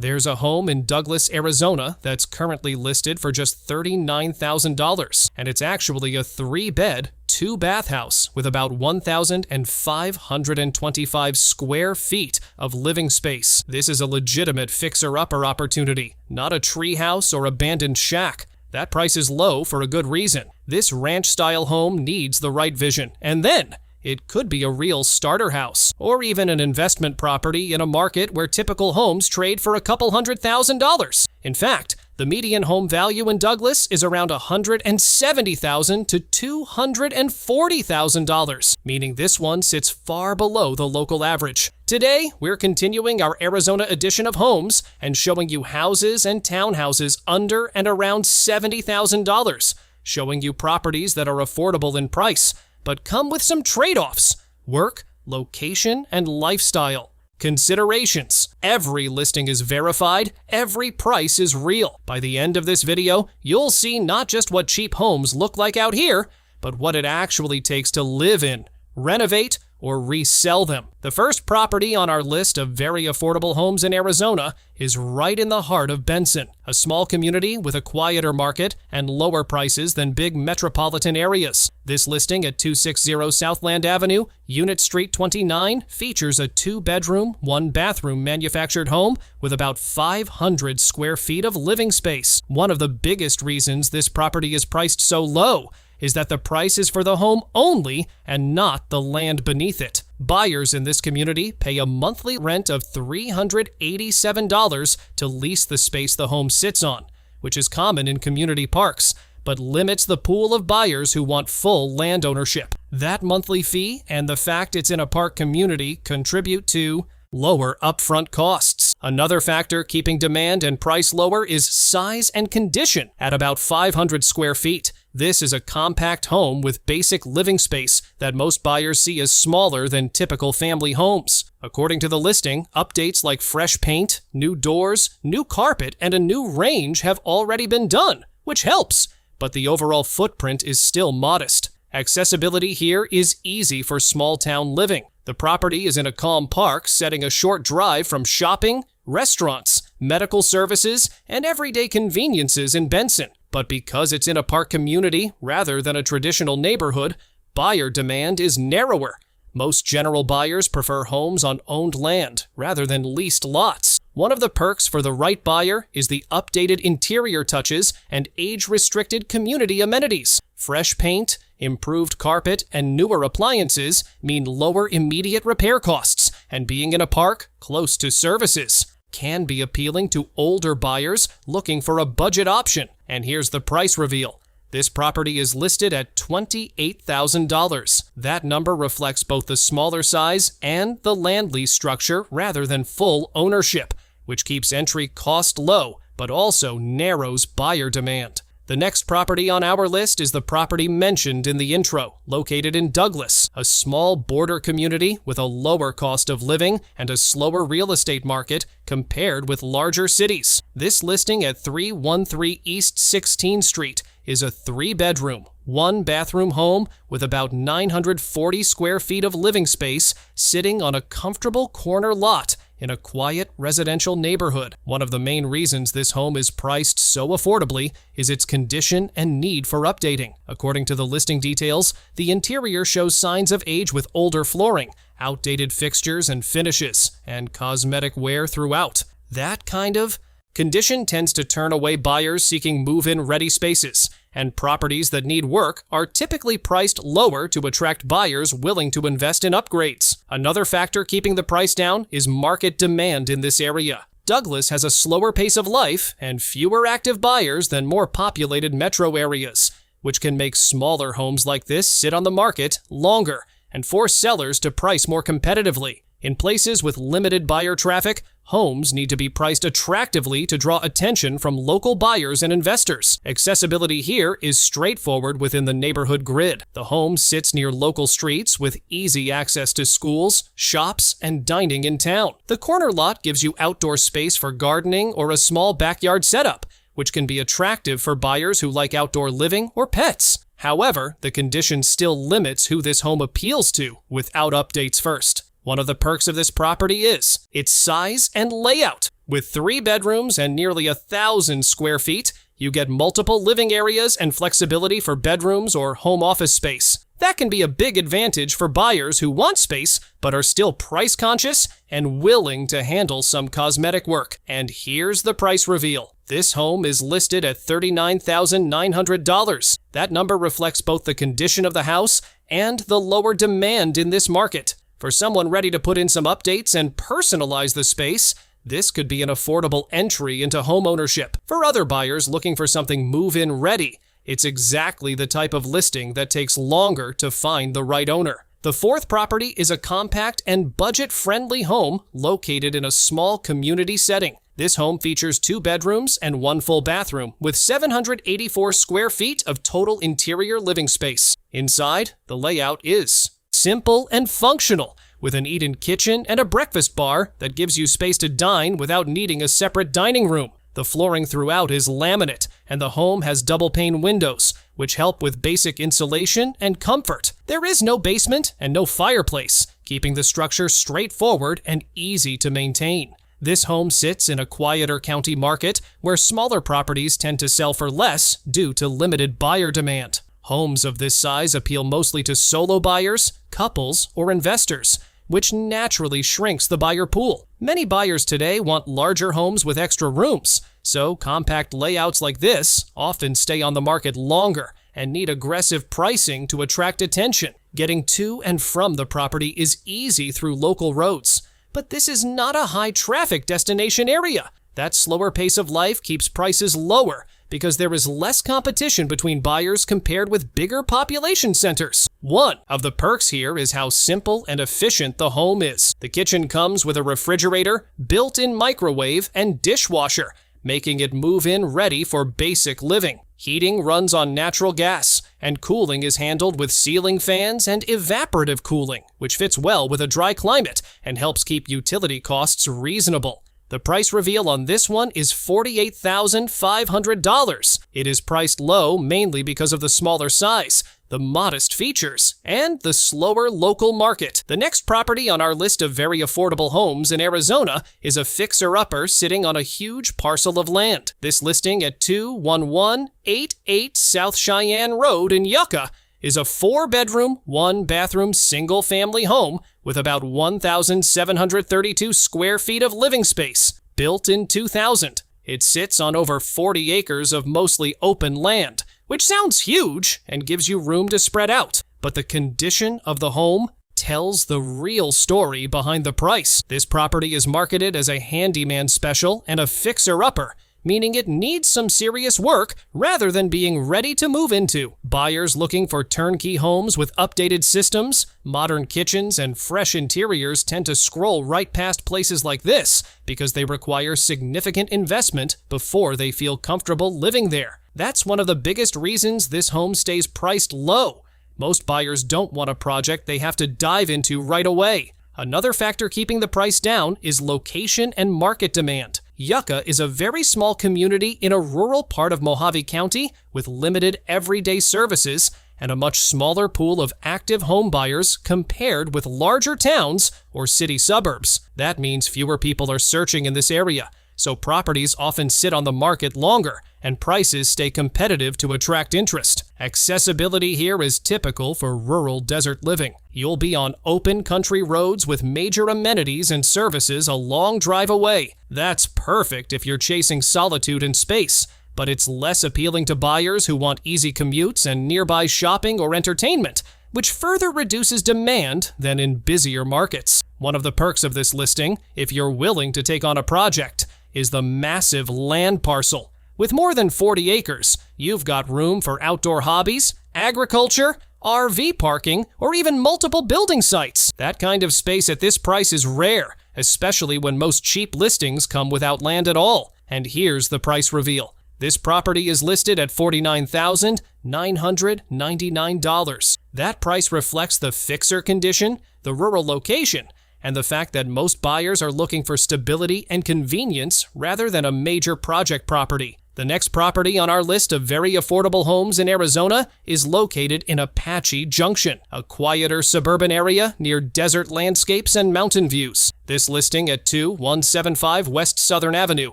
There's a home in Douglas, Arizona that's currently listed for just $39,000, and it's actually a 3-bed, 2-bath house with about 1,525 square feet of living space. This is a legitimate fixer-upper opportunity, not a treehouse or abandoned shack. That price is low for a good reason. This ranch-style home needs the right vision, and then it could be a real starter house, or even an investment property in a market where typical homes trade for a couple $100,000. In fact, the median home value in Douglas is around $170,000 to $240,000, meaning this one sits far below the local average. Today, we're continuing our Arizona edition of homes and showing you houses and townhouses under and around $70,000, showing you properties that are affordable in price, but come with some trade-offs: work, location, and lifestyle. Considerations: every listing is verified, every price is real. By the end of this video, you'll see not just what cheap homes look like out here, but what it actually takes to live in, renovate, or resell them. The first property on our list of very affordable homes in Arizona is right in the heart of Benson, a small community with a quieter market and lower prices than big metropolitan areas. This listing at 260 Southland Avenue, Unit Street 29, features a 2-bedroom, 1-bathroom manufactured home with about 500 square feet of living space. One of the biggest reasons this property is priced so low is that the price is for the home only and not the land beneath it. Buyers in this community pay a monthly rent of $387 to lease the space the home sits on, which is common in community parks, but limits the pool of buyers who want full land ownership. That monthly fee and the fact it's in a park community contribute to lower upfront costs. Another factor keeping demand and price lower is size and condition. At about 500 square feet, this is a compact home with basic living space that most buyers see as smaller than typical family homes. According to the listing, updates like fresh paint, new doors, new carpet, and a new range have already been done, which helps, but the overall footprint is still modest. Accessibility here is easy for small-town living. The property is in a calm park, setting a short drive from shopping, restaurants, medical services, and everyday conveniences in Benson. But because it's in a park community rather than a traditional neighborhood, buyer demand is narrower. Most general buyers prefer homes on owned land rather than leased lots. One of the perks for the right buyer is the updated interior touches and age-restricted community amenities. Fresh paint, improved carpet, and newer appliances mean lower immediate repair costs, and being in a park close to services can be appealing to older buyers looking for a budget option. And here's the price reveal. This property is listed at $28,000. That number reflects both the smaller size and the land lease structure rather than full ownership, which keeps entry cost low, but also narrows buyer demand. The next property on our list is the property mentioned in the intro, located in Douglas, a small border community with a lower cost of living and a slower real estate market compared with larger cities. This listing at 313 East 16th Street is a 3-bedroom, 1-bathroom home with about 940 square feet of living space sitting on a comfortable corner lot in a quiet residential neighborhood. One of the main reasons this home is priced so affordably is its condition and need for updating. According to the listing details, the interior shows signs of age with older flooring, outdated fixtures and finishes, and cosmetic wear throughout. That kind of condition tends to turn away buyers seeking move-in ready spaces, and properties that need work are typically priced lower to attract buyers willing to invest in upgrades. Another factor keeping the price down is market demand in this area. Douglas has a slower pace of life and fewer active buyers than more populated metro areas, which can make smaller homes like this sit on the market longer and force sellers to price more competitively. In places with limited buyer traffic, homes need to be priced attractively to draw attention from local buyers and investors. Accessibility here is straightforward within the neighborhood grid. The home sits near local streets with easy access to schools, shops, and dining in town. The corner lot gives you outdoor space for gardening or a small backyard setup, which can be attractive for buyers who like outdoor living or pets. However, the condition still limits who this home appeals to without updates first. One of the perks of this property is its size and layout. With 3 bedrooms and nearly 1,000 square feet, you get multiple living areas and flexibility for bedrooms or home office space. That can be a big advantage for buyers who want space but are still price conscious and willing to handle some cosmetic work. And here's the price reveal. This home is listed at $39,900. That number reflects both the condition of the house and the lower demand in this market. For someone ready to put in some updates and personalize the space, this could be an affordable entry into homeownership. For other buyers looking for something move-in ready, it's exactly the type of listing that takes longer to find the right owner. The 4th property is a compact and budget-friendly home located in a small community setting. This home features 2 bedrooms and 1 full bathroom with 784 square feet of total interior living space. Inside, the layout is simple and functional, with an eat-in kitchen and a breakfast bar that gives you space to dine without needing a separate dining room. The flooring throughout is laminate, and the home has double-pane windows, which help with basic insulation and comfort. There is no basement and no fireplace, keeping the structure straightforward and easy to maintain. This home sits in a quieter county market where smaller properties tend to sell for less due to limited buyer demand. Homes of this size appeal mostly to solo buyers, couples, or investors, which naturally shrinks the buyer pool. Many buyers today want larger homes with extra rooms, so compact layouts like this often stay on the market longer and need aggressive pricing to attract attention. Getting to and from the property is easy through local roads, but this is not a high-traffic destination area. That slower pace of life keeps prices lower because there is less competition between buyers compared with bigger population centers. One of the perks here is how simple and efficient the home is. The kitchen comes with a refrigerator, built-in microwave, and dishwasher, making it move-in ready for basic living. Heating runs on natural gas, and cooling is handled with ceiling fans and evaporative cooling, which fits well with a dry climate and helps keep utility costs reasonable. The price reveal on this one is $48,500. It is priced low mainly because of the smaller size, the modest features, and the slower local market. The next property on our list of very affordable homes in Arizona is a fixer-upper sitting on a huge parcel of land. This listing at 21188 South Cheyenne Road in Yucca is a 4-bedroom, 1-bathroom, single-family home with about 1,732 square feet of living space, built in 2000. It sits on over 40 acres of mostly open land, which sounds huge and gives you room to spread out. But the condition of the home tells the real story behind the price. This property is marketed as a handyman special and a fixer-upper, meaning it needs some serious work rather than being ready to move into. Buyers looking for turnkey homes with updated systems, modern kitchens, and fresh interiors tend to scroll right past places like this because they require significant investment before they feel comfortable living there. That's one of the biggest reasons this home stays priced low. Most buyers don't want a project they have to dive into right away. Another factor keeping the price down is location and market demand. Yucca is a very small community in a rural part of Mojave County with limited everyday services and a much smaller pool of active home buyers compared with larger towns or city suburbs. That means fewer people are searching in this area, so properties often sit on the market longer and prices stay competitive to attract interest. Accessibility here is typical for rural desert living. You'll be on open country roads with major amenities and services a long drive away. That's perfect if you're chasing solitude and space, but it's less appealing to buyers who want easy commutes and nearby shopping or entertainment, which further reduces demand than in busier markets. One of the perks of this listing, if you're willing to take on a project, is the massive land parcel. With more than 40 acres, you've got room for outdoor hobbies, agriculture, RV parking, or even multiple building sites. That kind of space at this price is rare, especially when most cheap listings come without land at all. And here's the price reveal. This property is listed at $49,999. That price reflects the fixer condition, the rural location, and the fact that most buyers are looking for stability and convenience rather than a major project property. The next property on our list of very affordable homes in Arizona is located in Apache Junction, a quieter suburban area near desert landscapes and mountain views. This listing at 2175 West Southern Avenue,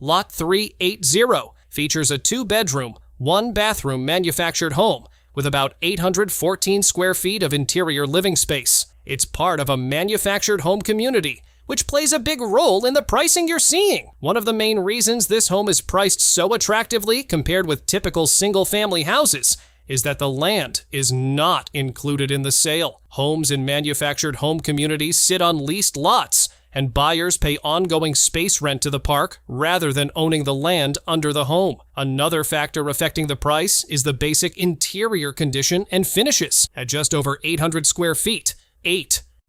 Lot 380, features a 2-bedroom, 1-bathroom manufactured home with about 814 square feet of interior living space. It's part of a manufactured home community, which plays a big role in the pricing you're seeing. One of the main reasons this home is priced so attractively compared with typical single-family houses is that the land is not included in the sale. Homes in manufactured home communities sit on leased lots, and buyers pay ongoing space rent to the park rather than owning the land under the home. Another factor affecting the price is the basic interior condition and finishes at just over 800 square feet.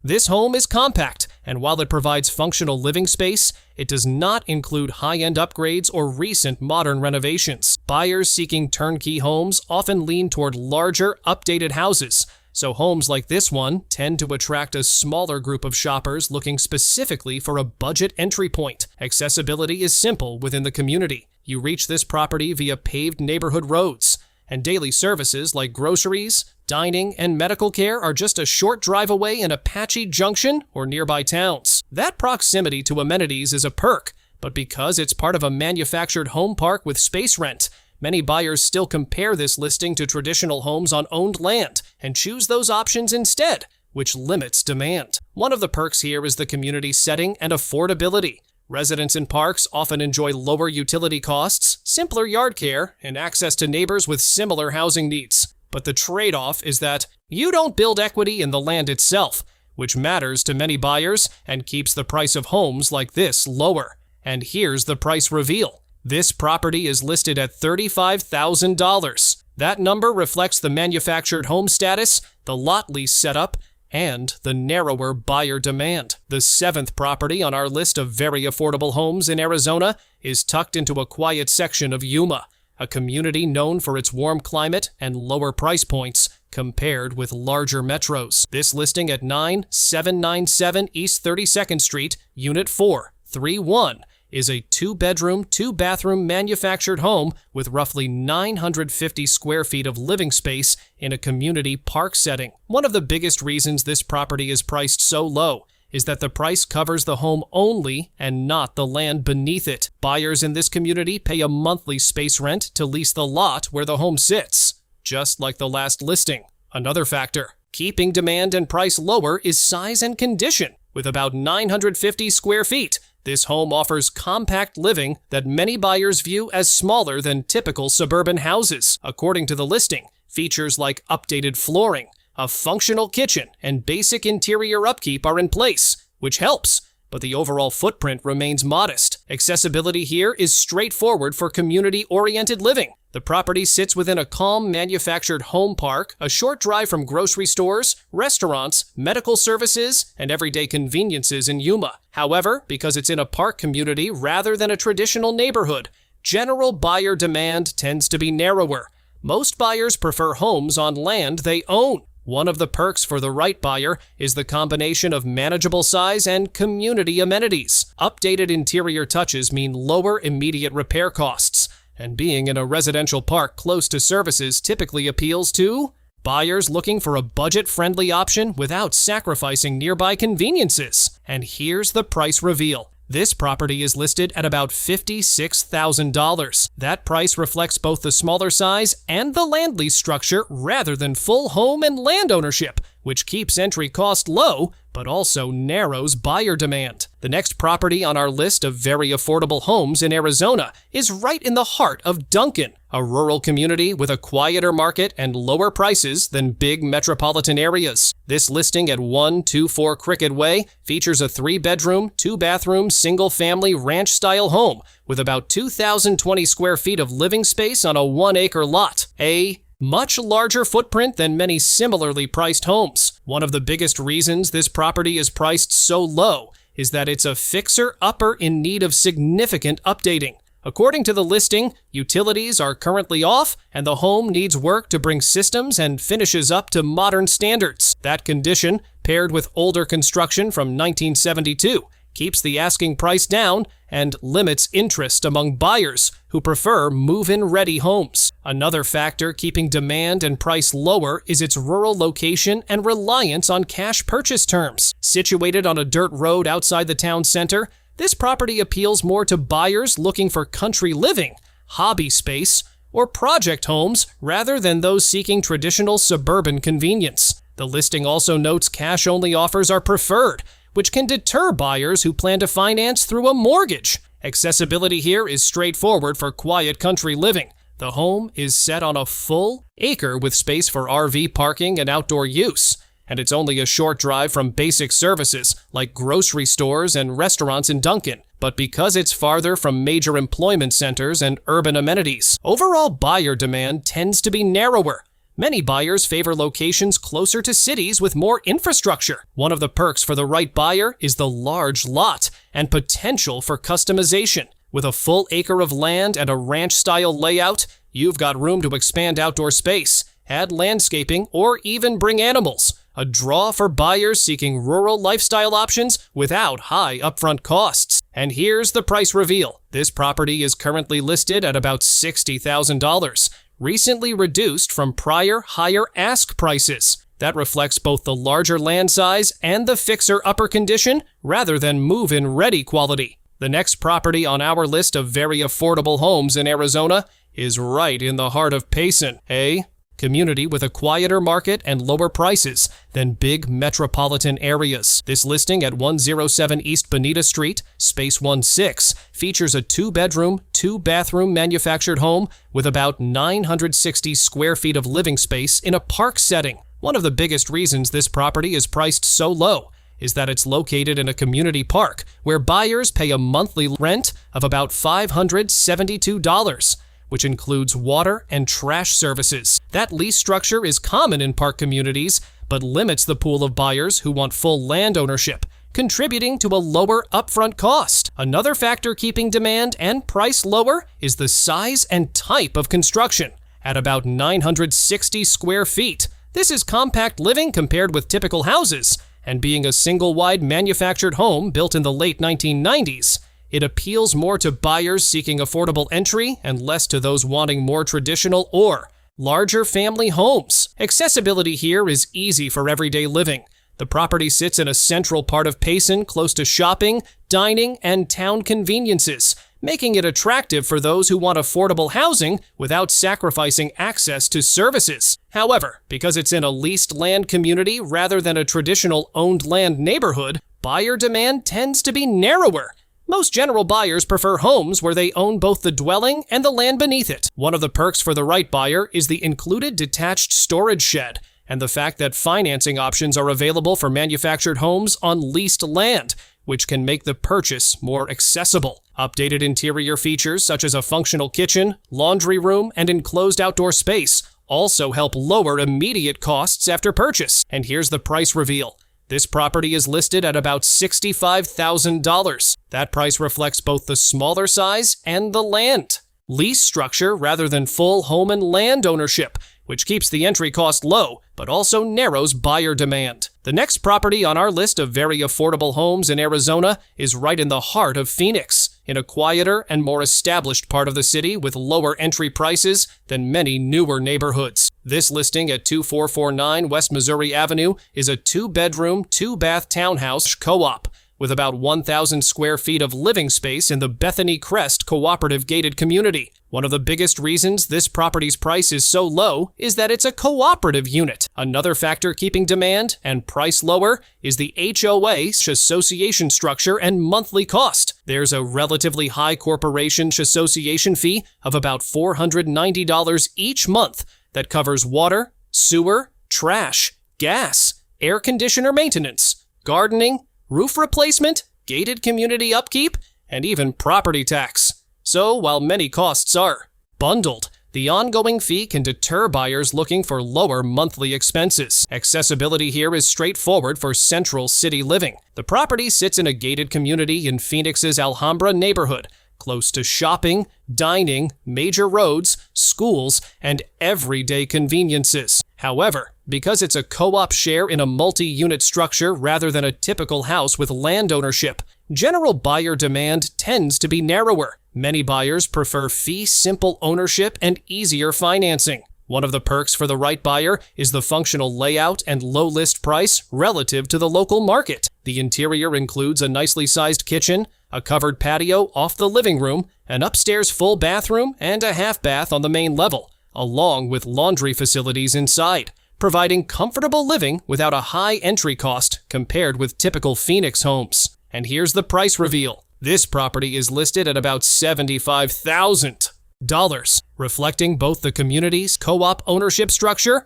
This home is compact, and while it provides functional living space, it does not include high-end upgrades or recent modern renovations. Buyers seeking turnkey homes often lean toward larger, updated houses, so homes like this one tend to attract a smaller group of shoppers looking specifically for a budget entry point. Accessibility is simple within the community. You reach this property via paved neighborhood roads, and daily services like groceries, dining, and medical care are just a short drive away in Apache Junction or nearby towns. That proximity to amenities is a perk, but because it's part of a manufactured home park with space rent, many buyers still compare this listing to traditional homes on owned land and choose those options instead, which limits demand. One of the perks here is the community setting and affordability. Residents in parks often enjoy lower utility costs, simpler yard care, and access to neighbors with similar housing needs. But the trade-off is that you don't build equity in the land itself, which matters to many buyers and keeps the price of homes like this lower. And here's the price reveal. This property is listed at $35,000. That number reflects the manufactured home status, the lot lease setup, and the narrower buyer demand. The 7th property on our list of very affordable homes in Arizona is tucked into a quiet section of Yuma, a community known for its warm climate and lower price points compared with larger metros. This listing at 9797 East 32nd Street, Unit 431, is a 2-bedroom, 2-bathroom manufactured home with roughly 950 square feet of living space in a community park setting. One of the biggest reasons this property is priced so low is that the price covers the home only and not the land beneath it. Buyers in this community pay a monthly space rent to lease the lot where the home sits, just like the last listing. Another factor keeping demand and price lower is size and condition. With about 950 square feet, this home offers compact living that many buyers view as smaller than typical suburban houses. According to the listing, features like updated flooring, a functional kitchen, and basic interior upkeep are in place, which helps, but the overall footprint remains modest. Accessibility here is straightforward for community-oriented living. The property sits within a calm manufactured home park, a short drive from grocery stores, restaurants, medical services, and everyday conveniences in Yuma. However, because it's in a park community rather than a traditional neighborhood, general buyer demand tends to be narrower. Most buyers prefer homes on land they own. One of the perks for the right buyer is the combination of manageable size and community amenities. Updated interior touches mean lower immediate repair costs, and being in a residential park close to services typically appeals to buyers looking for a budget-friendly option without sacrificing nearby conveniences. And here's the price reveal. This property is listed at about $56,000. That price reflects both the smaller size and the land lease structure rather than full home and land ownership, which keeps entry cost low, but also narrows buyer demand. The next property on our list of very affordable homes in Arizona is right in the heart of Duncan, a rural community with a quieter market and lower prices than big metropolitan areas. This listing at 124 Cricket Way features a 3-bedroom, 2-bathroom, single-family ranch-style home with about 2,020 square feet of living space on a 1-acre lot. A much larger footprint than many similarly priced homes. One of the biggest reasons this property is priced so low is that it's a fixer-upper in need of significant updating. According to the listing, utilities are currently off and the home needs work to bring systems and finishes up to modern standards. That condition, paired with older construction from 1972, keeps the asking price down, and limits interest among buyers who prefer move-in-ready homes. Another factor keeping demand and price lower is its rural location and reliance on cash purchase terms. Situated on a dirt road outside the town center, this property appeals more to buyers looking for country living, hobby space, or project homes rather than those seeking traditional suburban convenience. The listing also notes cash-only offers are preferred, which can deter buyers who plan to finance through a mortgage. Accessibility here is straightforward for quiet country living. The home is set on a full acre with space for RV parking and outdoor use, and it's only a short drive from basic services like grocery stores and restaurants in Duncan. But because it's farther from major employment centers and urban amenities, overall buyer demand tends to be narrower. Many buyers favor locations closer to cities with more infrastructure. One of the perks for the right buyer is the large lot and potential for customization. With a full acre of land and a ranch-style layout, you've got room to expand outdoor space, add landscaping, or even bring animals. A draw for buyers seeking rural lifestyle options without high upfront costs. And here's the price reveal. This property is currently listed at about $60,000. Recently reduced from prior higher ask prices. That reflects both the larger land size and the fixer-upper condition rather than move-in ready quality. The next property on our list of very affordable homes in Arizona is right in the heart of Payson, a community with a quieter market and lower prices than big metropolitan areas. This listing at 107 East Bonita Street, Space 16, features a 2-bedroom, 2-bathroom manufactured home with about 960 square feet of living space in a park setting. One of the biggest reasons this property is priced so low is that it's located in a community park where buyers pay a monthly rent of about $572. Which includes water and trash services. That lease structure is common in park communities, but limits the pool of buyers who want full land ownership, contributing to a lower upfront cost. Another factor keeping demand and price lower is the size and type of construction. At about 960 square feet, this is compact living compared with typical houses, and being a single-wide manufactured home built in the late 1990s, it appeals more to buyers seeking affordable entry and less to those wanting more traditional or larger family homes. Accessibility here is easy for everyday living. The property sits in a central part of Payson close to shopping, dining, and town conveniences, making it attractive for those who want affordable housing without sacrificing access to services. However, because it's in a leased land community rather than a traditional owned land neighborhood, buyer demand tends to be narrower. Most general buyers prefer homes where they own both the dwelling and the land beneath it. One of the perks for the right buyer is the included detached storage shed and the fact that financing options are available for manufactured homes on leased land, which can make the purchase more accessible. Updated interior features such as a functional kitchen, laundry room, and enclosed outdoor space also help lower immediate costs after purchase. And here's the price reveal. This property is listed at about $65,000. That price reflects both the smaller size and the land. Lease structure rather than full home and land ownership, which keeps the entry cost low, but also narrows buyer demand. The next property on our list of very affordable homes in Arizona is right in the heart of Phoenix, in a quieter and more established part of the city with lower entry prices than many newer neighborhoods. This listing at 2449 West Missouri Avenue is a 2-bedroom, 2-bath townhouse co-op with about 1,000 square feet of living space in the Bethany Crest Cooperative Gated Community. One of the biggest reasons this property's price is so low is that it's a cooperative unit. Another factor keeping demand and price lower is the HOA association structure and monthly cost. There's a relatively high corporation association fee of about $490 each month that covers water, sewer, trash, gas, air conditioner maintenance, gardening, roof replacement, gated community upkeep, and even property tax. So while many costs are bundled, the ongoing fee can deter buyers looking for lower monthly expenses. Accessibility here is straightforward for central city living. The property sits in a gated community in Phoenix's Alhambra neighborhood, close to shopping, dining, major roads, schools, and everyday conveniences. However, because it's a co-op share in a multi-unit structure rather than a typical house with land ownership, General buyer demand tends to be narrower. Many buyers prefer fee-simple ownership and easier financing. One of the perks for the right buyer is the functional layout and low list price relative to the local market. The interior includes a nicely sized kitchen, a covered patio off the living room, an upstairs full bathroom, and a half bath on the main level, along with laundry facilities inside, providing comfortable living without a high entry cost compared with typical Phoenix homes. And here's the price reveal. This property is listed at about $75,000, reflecting both the community's co-op ownership structure